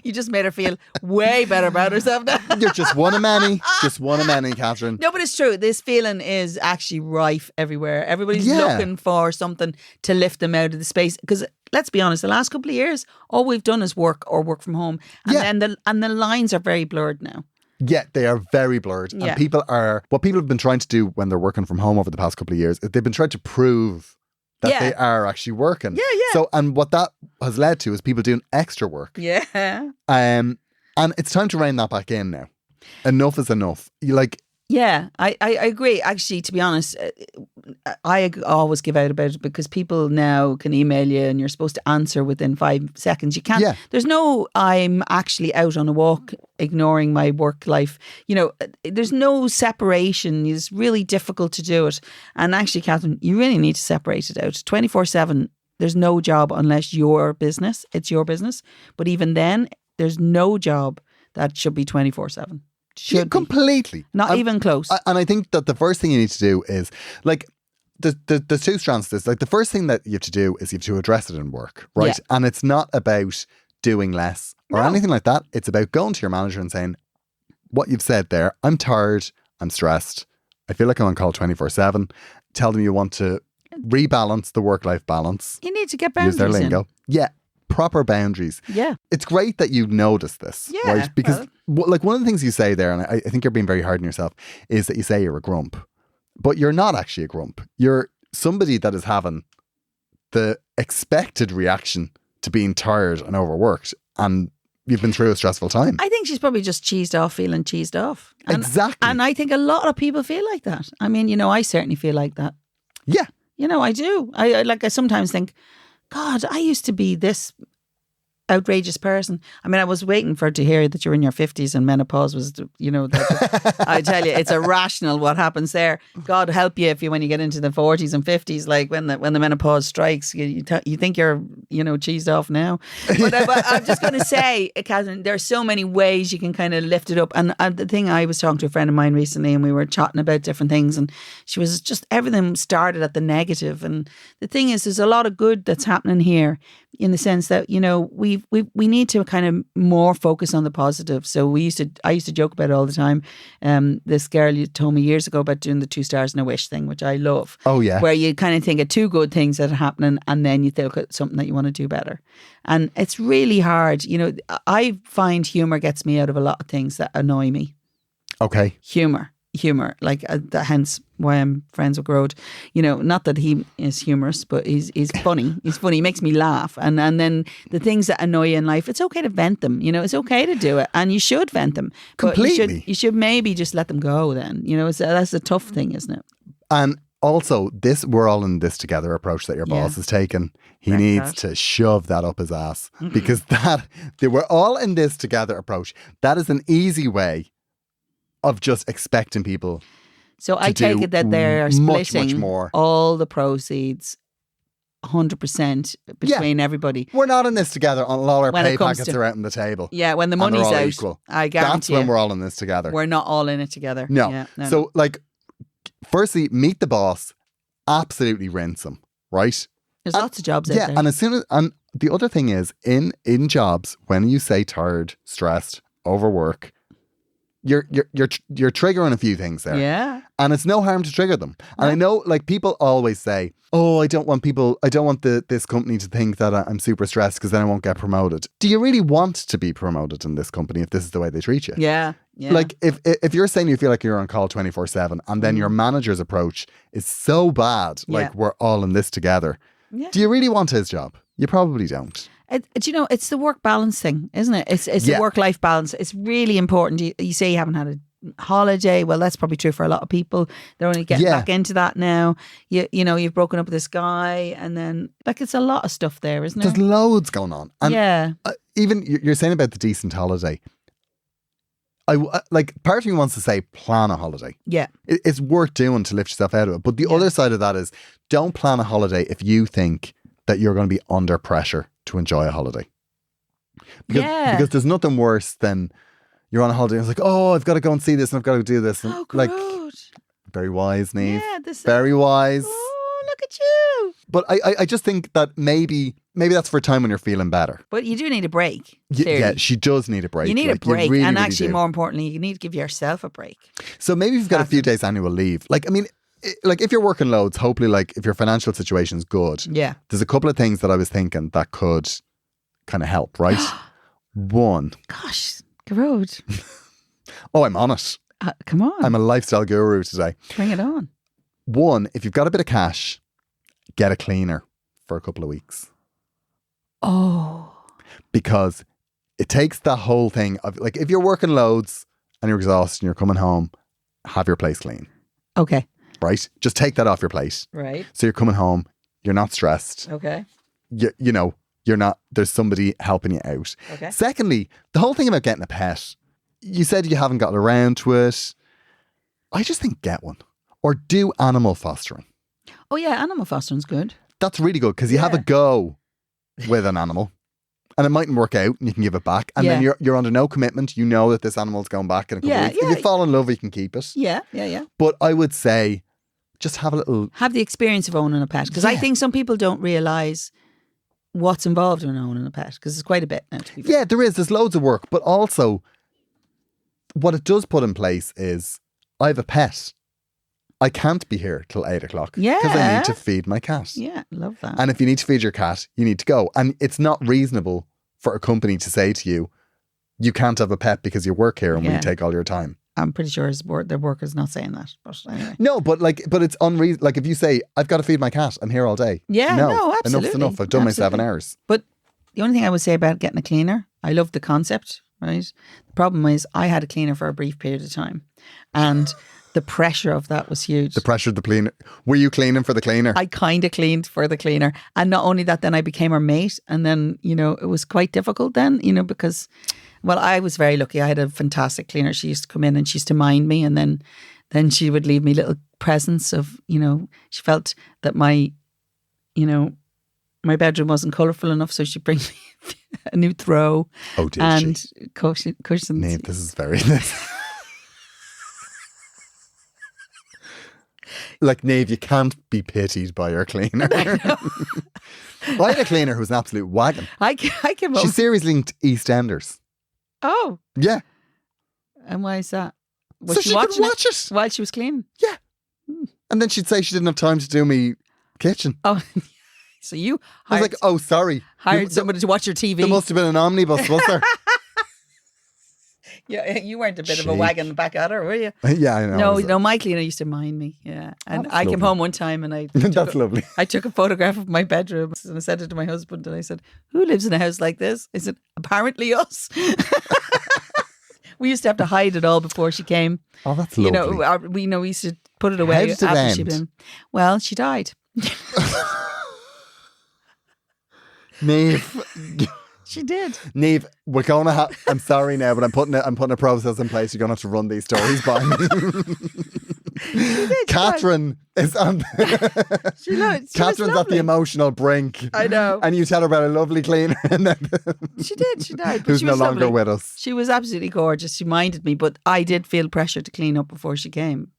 You just made her feel way better about herself now. You're just one of many. Just one of many, Catherine. No, but it's true. This feeling is actually rife everywhere. Everybody's Yeah. looking for something to lift them out of the space. Because let's be honest, the last couple of years, all we've done is work or work from home. And Yeah. then the lines are very blurred now. Yeah, they are very blurred. Yeah. And what people have been trying to do when they're working from home over the past couple of years is they've been trying to prove that Yeah. they are actually working. Yeah, yeah. So, and what that has led to is people doing extra work. Yeah. And it's time to rein that back in now. Enough is enough. Yeah, I agree. Actually, to be honest, I always give out about it because people now can email you and you're supposed to answer within 5 seconds. You can't. Yeah. There's no, I'm actually out on a walk ignoring my work life. You know, there's no separation. It's really difficult to do it. And actually, Catherine, you really need to separate it out. 24/7, there's no job unless your business, it's your business. But even then, there's no job that should be 24/7. Yeah, completely. Not even close. And I think that the first thing you need to do is, there's two strands to this. Like, the first thing that you have to do is you have to address it in work, right? Yeah. And it's not about doing less or anything like that. It's about going to your manager and saying, what you've said there, I'm tired, I'm stressed, I feel like I'm on call 24/7. Tell them you want to rebalance the work-life balance. You need to get Use boundaries their lingo. in. Yeah. Proper boundaries. Yeah. It's great that you notice this, Yeah, right? Because one of the things you say there, and I think you're being very hard on yourself, is that you say you're a grump. But you're not actually a grump. You're somebody that is having the expected reaction to being tired and overworked. And you've been through a stressful time. I think she's probably just cheesed off, feeling cheesed off. And, Exactly. And I think a lot of people feel like that. I mean, you know, I certainly feel like that. Yeah. You know, I do. I sometimes think, God, I used to be this outrageous person. I mean, I was waiting for to hear that you're in your 50s and menopause was, you know, I tell you, it's irrational what happens there. God help you if when you get into the 40s and 50s, like when the menopause strikes, you think you're, you know, cheesed off now. But I'm just going to say, Catherine, there are so many ways you can kind of lift it up. And the thing, I was talking to a friend of mine recently and we were chatting about different things and she was just, everything started at the negative. And the thing is, there's a lot of good that's happening here in the sense that, you know, we need to kind of more focus on the positive. So I used to joke about it all the time. This girl you told me years ago about doing the 2 stars and a wish thing, which I love. Oh, yeah. Where you kind of think of 2 good things that are happening and then you think of something that you want to do better. And it's really hard. You know, I find humour gets me out of a lot of things that annoy me. Okay. Humour, like hence why I'm friends with Gearoid. You know, not that he is humorous, but he's funny. He's funny. He makes me laugh. And then the things that annoy you in life, it's okay to vent them. You know, it's okay to do it, and you should vent them. Completely. But you should maybe just let them go. Then, you know, that's a tough thing, isn't it? And also, this "we're all in this together" approach that your boss has taken, he needs to shove that up his ass because the "we're all in this together" approach, that is an easy way of just expecting people. So I take it that they're splitting much more. all the proceeds 100% between everybody. We're not in this together. All our When pay it comes packets to- are out on the table. Yeah, when the And they're money's all out, equal. I guarantee That's when you, we're all in this together. we're not all in it together. No. Yeah, no. So, firstly, meet the boss, absolutely rinse him, right? There's lots of jobs out there. And and the other thing is, in jobs, when you say tired, stressed, overwork, you're triggering a few things there. Yeah. And it's no harm to trigger them. And I know, like, people always say, oh, I don't want this company to think that I'm super stressed because then I won't get promoted. Do you really want to be promoted in this company if this is the way they treat you? Yeah. Yeah. Like, if you're saying you feel like you're on call 24/7 and then your manager's approach is so bad, like, we're all in this together. Yeah. Do you really want his job? You probably don't. It's the work balance thing, isn't it? It's the work-life balance. It's really important. You say you haven't had a holiday. Well, that's probably true for a lot of people. They're only getting back into that now. You know, you've broken up with this guy, and then, like, it's a lot of stuff there, isn't There's there? loads going on. And even Yeah. you're saying about the decent holiday. Like, part of me wants to say plan a holiday. Yeah. It's worth doing to lift yourself out of it. But the other side of that is don't plan a holiday if you think that you're going to be under pressure to enjoy a holiday. Because there's nothing worse than you're on a holiday and it's like, oh, I've got to go and see this and I've got to do this. And like, very wise, Niamh. Yeah, very wise. Oh, look at you. But I just think that maybe that's for a time when you're feeling better. But you do need a break. Yeah, she does need a break. You need a break. Really, and really actually, do. more importantly, you need to give yourself a break. So maybe you've got a few days annual leave. Like, I mean, like, if you're working loads, hopefully, like, if your financial situation's good, there's a couple of things that I was thinking that could kind of help, right? One. Gosh, Gearoid. Oh, I'm on it. Come on. I'm a lifestyle guru today. Bring it on. One, if you've got a bit of cash, get a cleaner for a couple of weeks. Oh. Because it takes the whole thing of, like, if you're working loads and you're exhausted and you're coming home, have your place clean. Okay. Right? Just take that off your plate. Right. So you're coming home, you're not stressed. Okay. You know, you're not, there's somebody helping you out. Okay. Secondly, the whole thing about getting a pet, you said you haven't gotten around to it. I just think get one. Or do animal fostering. Oh yeah, animal fostering's good. That's really good because you have a go with an animal and it mightn't work out and you can give it back. And then you're under no commitment. You know that this animal's going back in a couple of weeks. If you fall in love, you can keep it. Yeah. But I would say just have the experience of owning a pet. Because I think some people don't realise what's involved in owning a pet, because it's quite a bit now, to be fair. Yeah, there is. There's loads of work. But also, what it does put in place is, I have a pet. I can't be here till 8 o'clock. Yeah. Because I need to feed my cat. Yeah, love that. And if you need to feed your cat, you need to go. And it's not reasonable for a company to say to you, you can't have a pet because you work here and we take all your time. I'm pretty sure their worker's not saying that. But anyway. No, but it's unreasonable. Like, if you say, I've got to feed my cat, I'm here all day. Yeah, no, absolutely. Enough's enough. I've done my 7 hours. But the only thing I would say about getting a cleaner, I love the concept, right? The problem is I had a cleaner for a brief period of time and the pressure of that was huge. The pressure of the cleaner. Were you cleaning for the cleaner? I kind of cleaned for the cleaner. And not only that, then I became her mate. And then, you know, it was quite difficult then, you know, because... Well, I was very lucky. I had a fantastic cleaner. She used to come in and she used to mind me, and then she would leave me little presents of, you know, she felt that my bedroom wasn't colourful enough, so she'd bring me a new throw. Oh, did and she? Cushions. Niamh, this is very... Like, Niamh, you can't be pitied by your cleaner. I had a cleaner who was an absolute wagon. I came home. She seriously linked EastEnders. Oh. Yeah. And why is that? Was so she could watch it while she was cleaning? Yeah. And then she'd say she didn't have time to do me kitchen. Oh, so you I was like, oh, sorry. Hired somebody to watch your TV. There must have been an omnibus, was there? Yeah, you weren't a bit of a wagon back at her, were you? Yeah, I know. No, my cleaner used to mind me. Yeah, and I came home one time and I that's lovely. I took a photograph of my bedroom and I sent it to my husband and I said, "Who lives in a house like this?" I said, "Apparently us." We used to have to hide it all before she came. Oh, that's lovely. We used to put it away How did it after she'd end? been. Well, she died. Niamh. She did. Niamh, we're going to have... I'm sorry now, but I'm putting a process in place. You're going to have to run these stories by me. Catherine is on... Catherine's at the emotional brink. I know. And you tell her about a lovely cleaner. And then She did. She died. But who's she no was longer lovely. with us. She was absolutely gorgeous. She minded me, but I did feel pressure to clean up before she came.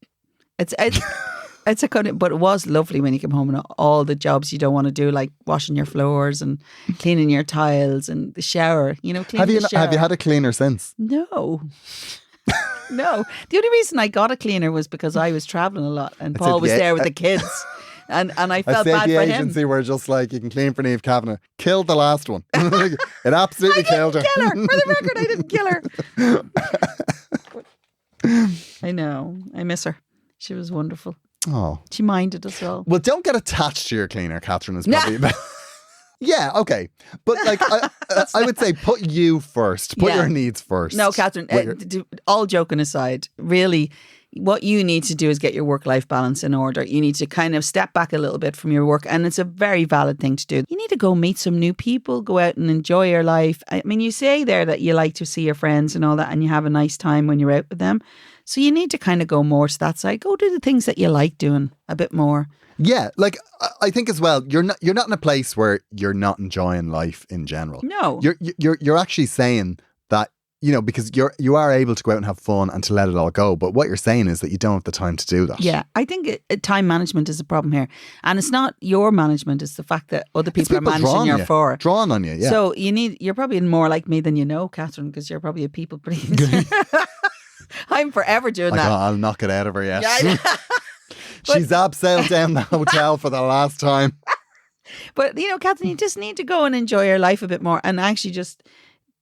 It's a kind of, but it was lovely when you came home and all the jobs you don't want to do, like washing your floors and cleaning your tiles and the shower. You know, cleaning the shower. Have you had a cleaner since? No. No. The only reason I got a cleaner was because I was traveling a lot and It's Paul at was the- there with the kids. And I I felt said bad the for agency him. were just like, you can clean for Niamh Kavanagh. Killed the last one. It absolutely killed her. Kill her. For the record, I didn't kill her. I know. I miss her. She was wonderful. Oh. She minded as well. Well, don't get attached to your cleaner, Catherine, is probably... Yeah, okay. But like, I would say put you first. Put Yeah. your needs first. No, Catherine, all joking aside, really, what you need to do is get your work-life balance in order. You need to kind of step back a little bit from your work, and it's a very valid thing to do. You need to go meet some new people, go out and enjoy your life. I mean, you say there that you like to see your friends and all that, and you have a nice time when you're out with them. So you need to kind of go more to that side. Go do the things that you like doing a bit more. Yeah, like I think as well, you're not in a place where you're not enjoying life in general. No. You're actually saying that, you know, because you are able to go out and have fun and to let it all go. But what you're saying is that you don't have the time to do that. Yeah, I think time management is a problem here. And it's not your management, it's the fact that other people are managing your for. Drawing on you, yeah. So you're probably more like me than you know, Catherine, because you're probably a people pleaser. I'm forever doing that. I'll knock it out of her, yes. Yeah, I know. She's abseiled down the hotel for the last time. But, you know, Catherine, you just need to go and enjoy your life a bit more and actually just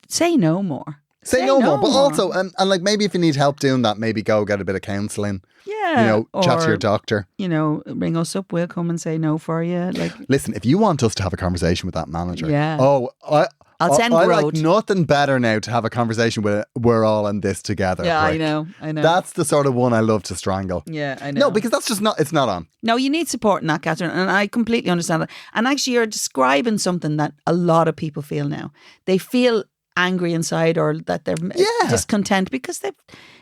say no more. Say no more. But also, and like maybe if you need help doing that, maybe go get a bit of counselling. Yeah. You know, chat to or, your doctor. You know, ring us up. We'll come and say no for you. Like, listen, if you want us to have a conversation with that manager. Yeah. Oh, I'll send I Road. like nothing better now to have a conversation with we're all in this together. Yeah, prick. I know. That's the sort of one I love to strangle. Yeah, I know. No, because that's just not, it's not on. No, you need support in that, Catherine, and I completely understand that. And actually, you're describing something that a lot of people feel now. They feel angry inside, or that they're discontent because they've,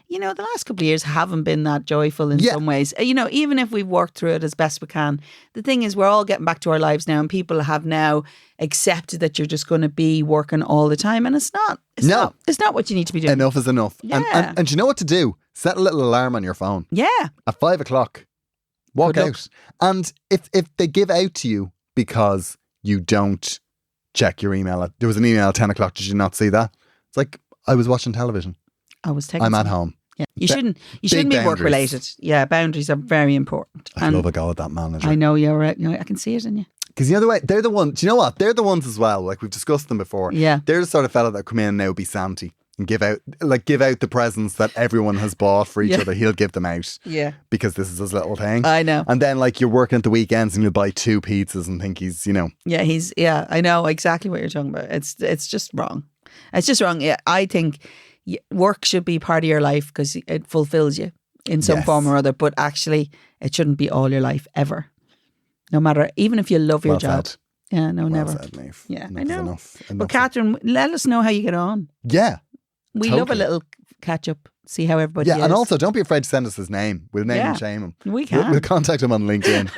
you know, the last couple of years haven't been that joyful in some ways. You know, even if we've worked through it as best we can, the thing is we're all getting back to our lives now, and people have now accepted that you're just going to be working all the time, and it's not. It's not what you need to be doing. Enough is enough. Yeah. And you know what to do? Set a little alarm on your phone. Yeah. At 5 o'clock. Walk Good out. luck. And if they give out to you because you don't check your email, there was an email at 10 o'clock, did you not see that? It's like, I was watching television. I was taking I'm at some. home. Yeah. You shouldn't be work related. Yeah, boundaries are very important. I love a go at that manager. I know you're right. You know, I can see it in you. Because you know the way, they're the ones, do you know what? They're the ones as well, like we've discussed them before. Yeah. They're the sort of fella that come in and now be Santy and give out the presents that everyone has bought for each other. He'll give them out. Yeah. Because this is his little thing. I know. And then like you're working at the weekends and you'll buy 2 pizzas and think he's, you know. Yeah, I know exactly what you're talking about. It's just wrong. It's just wrong. Yeah, I think work should be part of your life because it fulfills you in some form or other, but actually it shouldn't be all your life ever. No matter, even if you love your job. Said. Yeah, no, Well never. said, Niamh. Yeah, Enough I is know. enough. But Catherine, let us know how you get on. Yeah. We love a little catch up, see how everybody is. Yeah, and also don't be afraid to send us his name. We'll name and shame him. We can. We'll contact him on LinkedIn.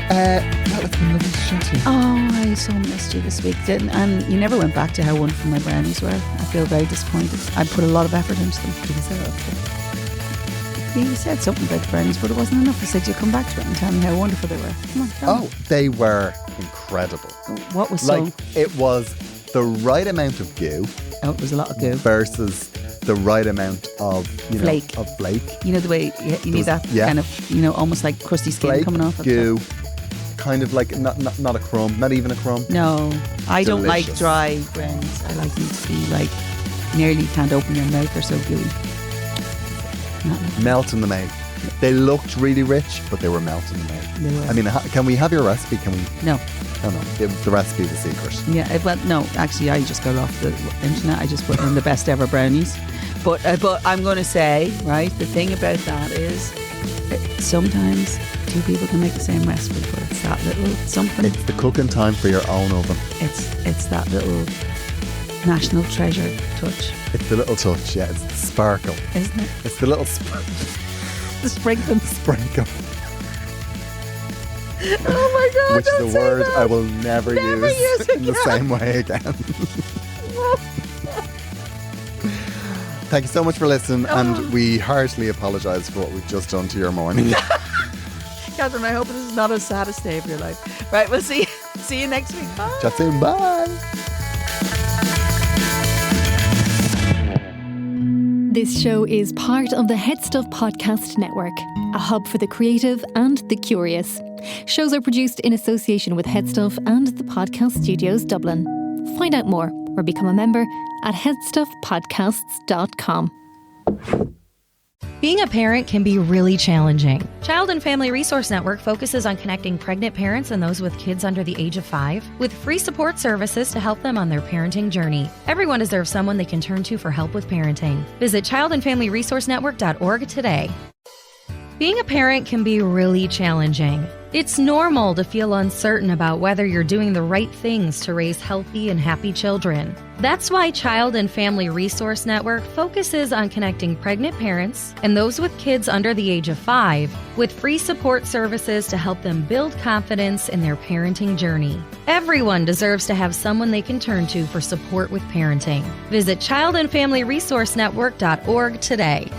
Well, it's been lovely to chat to you. Oh, I so missed you this week, didn't? And you never went back to how wonderful my brownies were. I feel very disappointed. I put a lot of effort into them. You said something about the brownies, but it wasn't enough. I said you'd come back to it and tell me how wonderful they were. Come on, tell me. Oh, they were incredible. What was Like, it was the right amount of goo. Oh, it was a lot of goo. Versus the right amount of, you know, Flake. of flake. You know the way you need that kind of, you know, almost like crusty skin Flake, coming off. goo. Kind of like not a crumb, not even a crumb. No, I don't like Delicious. dry brownies. I like them to be like nearly you can't open your mouth. They're so gooey. Not like Melt in the mouth. They looked really rich, but they were melting in the mouth. they were. I mean, can we have your recipe? Can we? No. Oh no, the recipe's a secret. Yeah, well, no, actually, I just got off the internet. I just put in the best ever brownies. But I'm going to say, right, the thing about that is sometimes 2 people can make the same recipe, but it's that little something. It's the cooking time for your own oven. It's that little national treasure touch, It's the little touch, yeah. It's the sparkle. isn't it? It's the little The sprinkling. sprinkle, Oh my God! which is don't a say word that. I will never use in the again. same way again. Thank you so much for listening, and we heartily apologise for what we've just done to your morning. Catherine, I hope this is not a saddest day of your life. Right, we'll see you next week. Bye. Chat soon, bye. This show is part of the Head Stuff Podcast Network, a hub for the creative and the curious. Shows are produced in association with Head Stuff and the Podcast Studios Dublin. Find out more or become a member at headstuffpodcasts.com. Being a parent can be really challenging. Child and Family Resource Network focuses on connecting pregnant parents and those with kids under the age of 5 with free support services to help them on their parenting journey. Everyone deserves someone they can turn to for help with parenting. Visit childandfamilyresourcenetwork.org today. Being a parent can be really challenging. It's normal to feel uncertain about whether you're doing the right things to raise healthy and happy children. That's why Child and Family Resource Network focuses on connecting pregnant parents and those with kids under the age of 5 with free support services to help them build confidence in their parenting journey. Everyone deserves to have someone they can turn to for support with parenting. Visit childandfamilyresourcenetwork.org today.